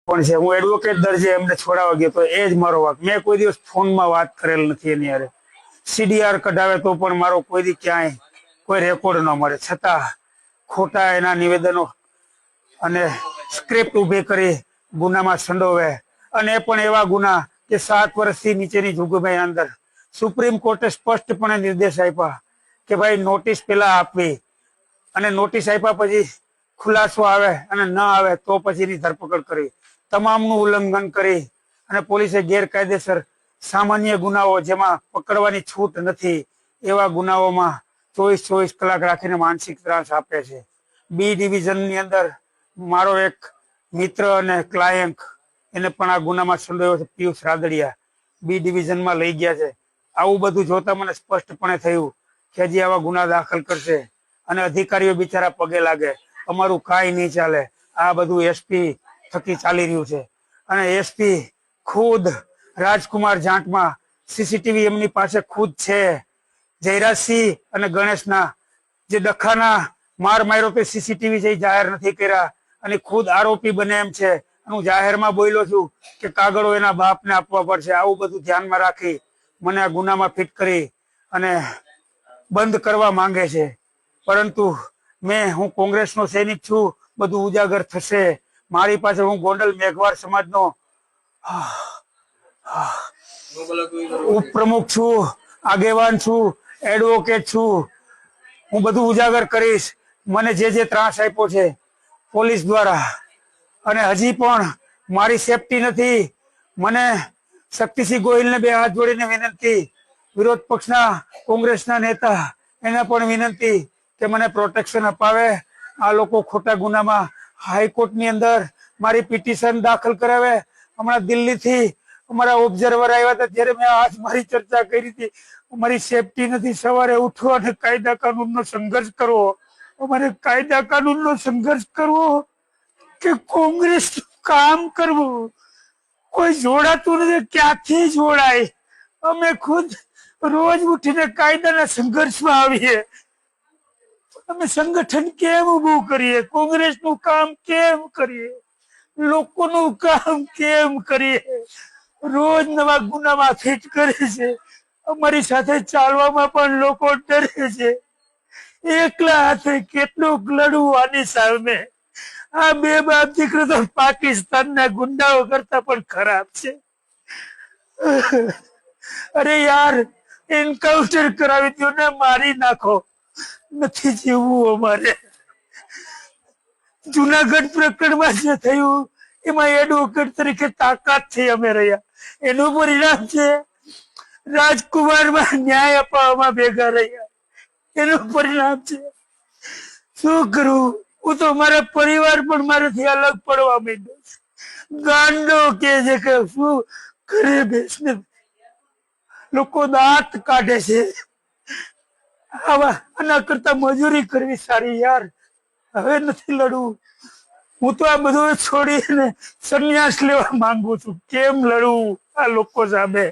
પણ છે, હું એડવોકેટ દરજે એમને છોડાવવા ગયો તો એ જ મારો વાક. મેં કોઈ દિવસ ફોનમાં વાત કરેલ નથી એની હારે. સીડીઆર કઢાવે તો પણ મારો કોઈ દી ક્યાંય કોઈ રેકોર્ડ ન મળે, છતાં ખોટા એના નિવેદનો અને સ્ક્રિપ્ટ ઉભી કરી ગુનામાં સંડોવે, અને એ પણ એવા ગુના કે 7 વર્ષથી નીચેની જોગવાઈ અંદર સુપ્રીમ કોર્ટે સ્પષ્ટપણે નિર્દેશ આપ્યા કે ભાઈ નોટિસ પેલા આપવી, અને નોટિસ આપ્યા પછી ખુલાસો આવે અને ન આવે તો પછીની ધરપકડ કરવી. તમામનું ઉલ્લંઘન કરી અને પોલીસે ગેરકાયદેસર સામાન્ય ગુનાઓ જેમાં પકડવાની છૂટ નથી એવા ગુનાઓમાં 24 કલાક રાખીને માનસિક ત્રાસ આપે છે. બી ડિવિઝનની અંદર મારો એક મિત્ર અને ક્લાયન્ટ એને પણ આ ગુનામાં સંડોવ્યો છે, પિયુષ રાદડિયા. બી ડિવિઝનમાં લઈ ગયા છે. આવું બધું જોતા મને સ્પષ્ટપણે થયું કે હજી આવા ગુના દાખલ કરશે અને અધિકારીઓ બિચારા પગે લાગે, અમારું કાંઈ નહીં ચાલે. આ બધું એસપી થકી ચાલી રહ્યું છે. અને એસપી ખુદ રાજકુમાર જાટમાં સીસીટીવી એમની પાસે ખુદ છે. જયરાજસિંહ અને ગણેશના જે ડખાના માર માર્યો તે સીસીટીવી છે, જાહેર નથી કર્યા, અને ખુદ આરોપી બને એમ છે. હું જાહેરમાં બોલ્યો છું કે કાગળો એના બાપને આપવા પડશે. આવું બધું ધ્યાનમાં રાખી મને આ ગુનામાં ફિટ કરી અને બંધ કરવા માંગે છે. પરંતુ હું કોંગ્રેસનો સૈનિક છું, બધું ઉજાગર થશે. મારી પાસે, હું ગોંડલ મેઘવાળ સમાજનો ઉપપ્રમુખ છું, આગેવાન છું, એડવોકેટ છું. હું બધું ઉજાગર કરીશ. મને જે ત્રાસ આપ્યો છે પોલીસ દ્વારા, અને હજી પણ મારી સેફટી નથી. મને શક્તિસિંહ ગોહિલને 2 હાથ જોડીને વિનંતી, વિરોધ પક્ષના કોંગ્રેસના નેતા એને પણ વિનંતી કે મને પ્રોટેક્શન અપાવે. આ લોકો ખોટા ગુનામાં હાઈકોર્ટની અંદર મારી પિટિશન દાખલ કરાવે. હમણાં દિલ્હીથી અમારા ઓબ્ઝર્વર આવ્યા હતા, ત્યારે મેં આજ મારી ચર્ચા કરી હતી. અમારી સેફટી નથી. સવારે ઉઠો અને કાયદા કાનૂનનો સંઘર્ષ કરવો. અમારે કાયદા કાનૂનનો સંઘર્ષ કરવો કે કોંગ્રેસ કામ કરવું. કોઈ જોડાતું નથી, ક્યાંથી જોડાય? અમે ખુદ રોજ ઉઠીને કાયદાના સંઘર્ષમાં આવીએ. અમે સંગઠન કેમ ઉભું કરીએ? કોંગ્રેસનું કામ કેમ કરીએ? લોકોનું કામ કેમ કરીએ? રોજ નવા ગુનામાં ફિટ કરે છે. અમારી સાથે ચાલવામાં પણ લોકો ડરે છે. એકલા હાથે કેટલું લડવું આની સામે? આ 2 બાપ દીકરો તો પાકિસ્તાનના ગુંડાઓ કરતા પણ ખરાબ છે. અરે યાર, એન્કાઉન્ટર કરાવી દો ને, મારી નાખો. નથી જીવવું અમારે. જુનાગઢ પ્રકરણમાં જે થયું એમાં એડવોકેટ તરીકે તાકાતથી અમે રહ્યા. એનું પરિણામ છે રાજકુમારમાં ન્યાય અપાવવામાં ભેગા રહ્યા. એનું પરિણામ છે. શું કરું? હું તો મારા પરિવાર પણ મારાથી અલગ પડવા માંડ્યો છે. ગાંડો કે છે કે શું ઘરે બેસને લોકો દાંત કાઢે છે. આના કરતા મજૂરી કરવી સારી યાર. હવે નથી લડવું. હું તો આ બધું છોડીને સંન્યાસ લેવા માંગુ છું. કેમ લડવું આ લોકો સામે?